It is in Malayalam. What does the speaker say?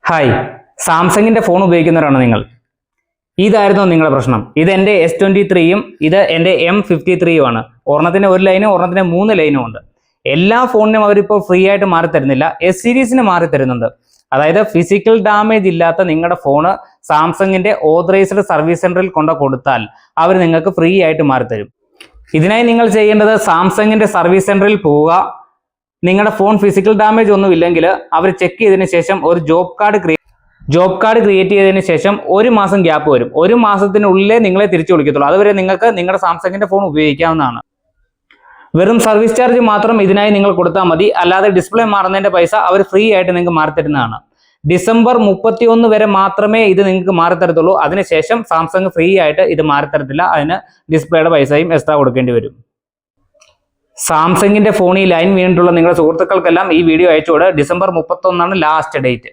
ഹായ്, സാംസങ്ങിന്റെ ഫോൺ ഉപയോഗിക്കുന്നവരാണ് നിങ്ങൾ. ഇതായിരുന്നു നിങ്ങളുടെ പ്രശ്നം. ഇത് എൻ്റെ S23യും ഇത് എൻ്റെ M53യും ആണ്. ഒരെണ്ണത്തിന് ഒരു ലൈനും ഒരെണ്ണത്തിന് 3 ലൈനും ഉണ്ട്. എല്ലാ ഫോണിനും അവരിപ്പോൾ ഫ്രീ ആയിട്ട് മാറി തരുന്നില്ല, എസ് സീരീസിന് മാറി തരുന്നുണ്ട്. അതായത് ഫിസിക്കൽ ഡാമേജ് ഇല്ലാത്ത നിങ്ങളുടെ ഫോണ് സാംസങ്ങിന്റെ ഓതറൈസ്ഡ് സർവീസ് സെന്ററിൽ കൊണ്ട് കൊടുത്താൽ അവർ നിങ്ങൾക്ക് ഫ്രീ ആയിട്ട് മാറി തരും. ഇതിനായി നിങ്ങൾ ചെയ്യേണ്ടത് സാംസങ്ങിന്റെ സർവീസ് സെന്ററിൽ പോവുക. നിങ്ങളുടെ ഫോൺ ഫിസിക്കൽ ഡാമേജ് ഒന്നും ഇല്ലെങ്കിൽ അവർ ചെക്ക് ചെയ്തതിനു ശേഷം ഒരു ജോബ് കാർഡ് ക്രിയേറ്റ് ചെയ്തതിനു ശേഷം 1 മാസം ഗ്യാപ്പ് വരും. 1 മാസത്തിനുള്ളിലേ നിങ്ങളെ തിരിച്ചു വിളിക്കത്തുള്ളൂ. അതുവരെ നിങ്ങൾക്ക് നിങ്ങളുടെ സാംസങ്ങിന്റെ ഫോൺ ഉപയോഗിക്കാവുന്നതാണ്. വെറും സർവീസ് ചാർജ് മാത്രം ഇതിനായി നിങ്ങൾ കൊടുത്താൽ മതി. അല്ലാതെ ഡിസ്പ്ലേ മാറുന്നതിന്റെ പൈസ അവർ ഫ്രീ ആയിട്ട് നിങ്ങൾക്ക് മാറിത്തരുന്നതാണ്. ഡിസംബർ 31 വരെ മാത്രമേ ഇത് നിങ്ങൾക്ക് മാറിത്തരത്തുള്ളൂ. അതിനുശേഷം സാംസങ് ഫ്രീ ആയിട്ട് ഇത് മാറിത്തരത്തില്ല. അതിന് ഡിസ്പ്ലേയുടെ പൈസയും എക്സ്ട്രാ കൊടുക്കേണ്ടി വരും. സാംസങ്ങിന്റെ ഫോണിൽ ലൈൻ വീണിട്ടുള്ള നിങ്ങളുടെ സുഹൃത്തുക്കൾക്കെല്ലാം ഈ വീഡിയോ അയച്ചുകൂടെ. December 31 last date.